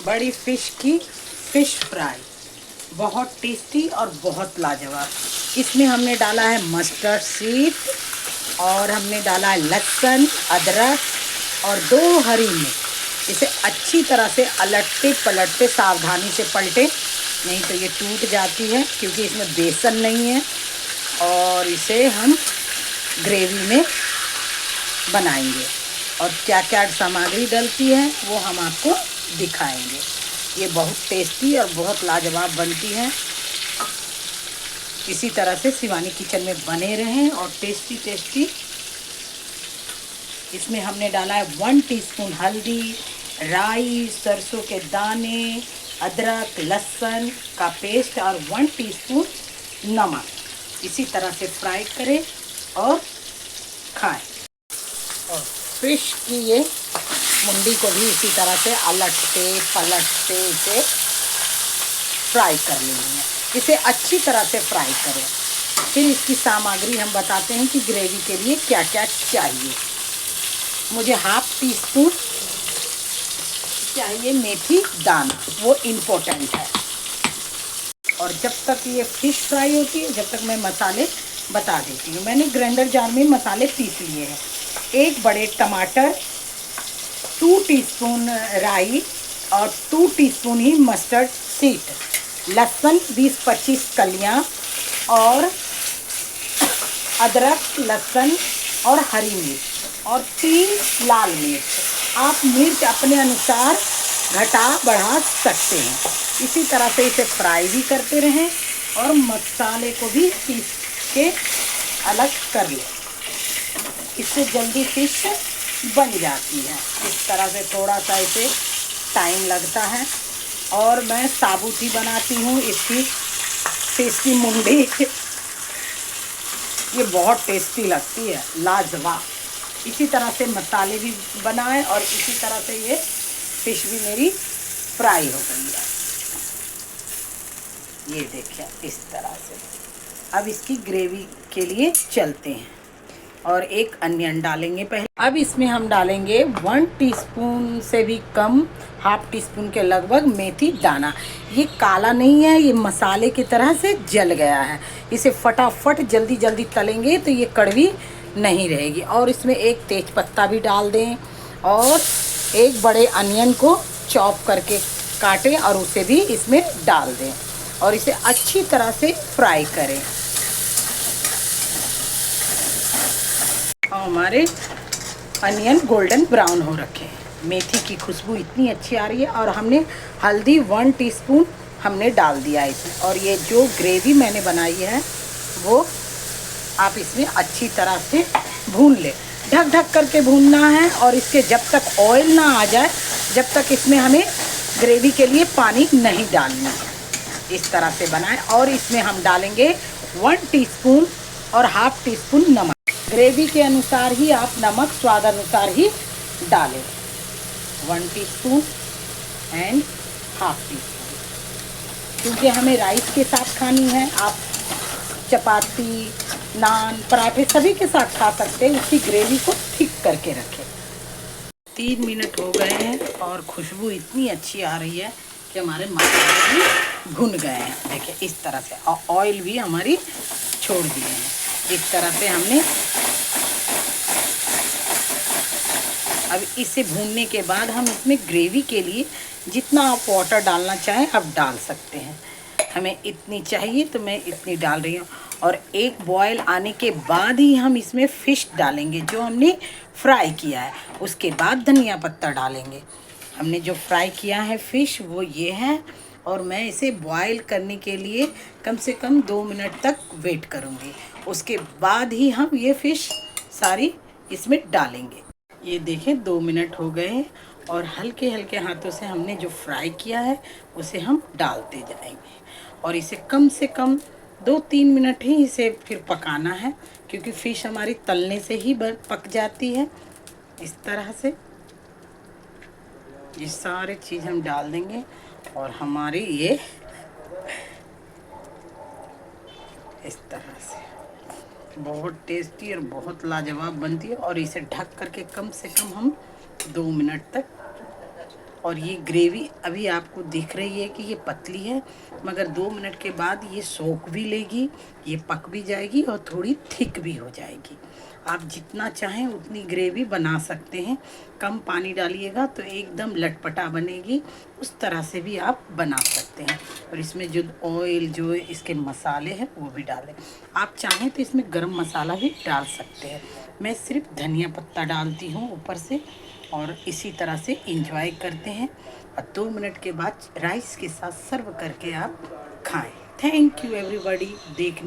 बड़ी फिश की fish fry, बहुत टेस्टी और बहुत लाजवाब। इसमें हमने डाला है मस्टर्ड सीड और हमने डाला है लहसुन, अदरक और 2 हरी मिर्च। इसे अच्छी तरह से अलटते पलटते सावधानी से पलटे, नहीं तो ये टूट जाती है क्योंकि इसमें बेसन नहीं है। और इसे हम ग्रेवी में बनाएंगे और क्या क्या सामग्री डलती है वो हम आपको दिखाएंगे। ये बहुत टेस्टी और बहुत लाजवाब बनती है। इसी तरह से शिवानी किचन में बने रहें और टेस्टी टेस्टी। इसमें हमने डाला है 1 टीस्पून हल्दी, राई, सरसों के दाने, अदरक लहसुन का पेस्ट और 1 टीस्पून नमक। इसी तरह से फ्राई करें और खाएं। और फिश की ये मुंडी को भी इसी तरह से अलटते पलटते इसे फ्राई कर लेनी है। इसे अच्छी तरह से फ्राई करें। फिर इसकी सामग्री हम बताते हैं कि ग्रेवी के लिए क्या क्या चाहिए। मुझे 1/2 टीस्पून चाहिए मेथी दाना, वो इम्पोर्टेंट है। और जब तक ये फिश फ्राई होती है, जब तक मैं मसाले बता देती हूँ। मैंने ग्राइंडर जार में मसाले पीस लिए हैं। 1 बड़े टमाटर, 2 टीस्पून राई और 2 टीस्पून ही मस्टर्ड सीड, लहसुन 20-25 कलियाँ और अदरक लहसुन और हरी मिर्च और 3 लाल मिर्च। आप मिर्च अपने अनुसार घटा बढ़ा सकते हैं। इसी तरह से इसे फ्राई भी करते रहें और मसाले को भी पीस के अलग कर लें। इससे जल्दी फिश बन जाती है। इस तरह से थोड़ा सा इसे टाइम लगता है और मैं साबुत ही बनाती हूँ इसकी फिश की मुंडी। ये बहुत टेस्टी लगती है, लाजवाब। इसी तरह से मसाले भी बनाए और इसी तरह से ये फिश भी मेरी फ्राई हो गई है। ये देखिए इस तरह से। अब इसकी ग्रेवी के लिए चलते हैं और एक अनियन डालेंगे पहले। अब इसमें हम डालेंगे 1 टीस्पून से भी कम, 1/2 टीस्पून के लगभग मेथी दाना। ये काला नहीं है, ये मसाले की तरह से जल गया है। इसे फटाफट जल्दी जल्दी तलेंगे तो ये कड़वी नहीं रहेगी। और इसमें 1 तेज पत्ता भी डाल दें और 1 बड़े अनियन को चॉप करके काटें और उसे भी इसमें डाल दें और इसे अच्छी तरह से फ्राई करें। और हमारे अनियन गोल्डन ब्राउन हो रखे हैं। मेथी की खुशबू इतनी अच्छी आ रही है और हमने हल्दी 1 टीस्पून हमने डाल दिया है इसमें। और ये जो ग्रेवी मैंने बनाई है वो आप इसमें अच्छी तरह से भून ले। ढक ढक करके भूनना है और इसके जब तक ऑयल ना आ जाए, जब तक इसमें हमें ग्रेवी के लिए पानी नहीं डालना है। इस तरह से बनाएं। और इसमें हम डालेंगे 1 टीस्पून और 1/2 टीस्पून नमक। ग्रेवी के अनुसार ही आप नमक स्वाद अनुसार ही डालें। 1 टीस्पून एंड 1/2 टीस्पून, क्योंकि हमें राइस के साथ खानी है। आप चपाती, नान, पराठे सभी के साथ खा सकते हैं। उसकी ग्रेवी को थिक करके रखें। 3 मिनट हो गए हैं और खुशबू इतनी अच्छी आ रही है कि हमारे मसाले भी भुन गए हैं। देखिए इस तरह से, और ऑयल भी हमारी छोड़ दिए हैं। इस तरह से हमने अब इसे भूनने के बाद हम इसमें ग्रेवी के लिए जितना आप वाटर डालना चाहें आप डाल सकते हैं। हमें इतनी चाहिए तो मैं इतनी डाल रही हूँ। और एक बॉयल आने के बाद ही हम इसमें फ़िश डालेंगे जो हमने फ्राई किया है। उसके बाद धनिया पत्ता डालेंगे। हमने जो फ्राई किया है फ़िश वो ये है। और मैं इसे बॉयल करने के लिए कम से कम 2 मिनट तक वेट करूँगी। उसके बाद ही हम ये फ़िश सारी इसमें डालेंगे। ये देखें 2 मिनट हो गए हैं और हल्के हल्के हाथों से हमने जो फ्राई किया है उसे हम डालते जाएंगे। और इसे कम से कम 2-3 मिनट ही इसे फिर पकाना है, क्योंकि फ़िश हमारी तलने से ही पक जाती है। इस तरह से ये सारे चीज़ हम डाल देंगे और हमारी ये इस तरह से बहुत टेस्टी और बहुत लाजवाब बनती है। और इसे ढक करके कम से कम हम 2 मिनट तक और ये ग्रेवी अभी आपको दिख रही है कि ये पतली है, मगर 2 मिनट के बाद ये सोख भी लेगी, ये पक भी जाएगी और थोड़ी थिक भी हो जाएगी। आप जितना चाहें उतनी ग्रेवी बना सकते हैं, कम पानी डालिएगा तो एकदम लटपटा बनेगी, उस तरह से भी आप बना सकते हैं। और इसमें जो ऑयल, जो इसके मसाले हैं वो भी डालें। आप चाहें तो इसमें गरम मसाला भी डाल सकते हैं। मैं सिर्फ धनिया पत्ता डालती हूँ ऊपर से, और इसी तरह से इंजॉय करते हैं। और 2 मिनट के बाद राइस के साथ सर्व करके आप खाएं। थैंक यू एवरीबॉडी देखने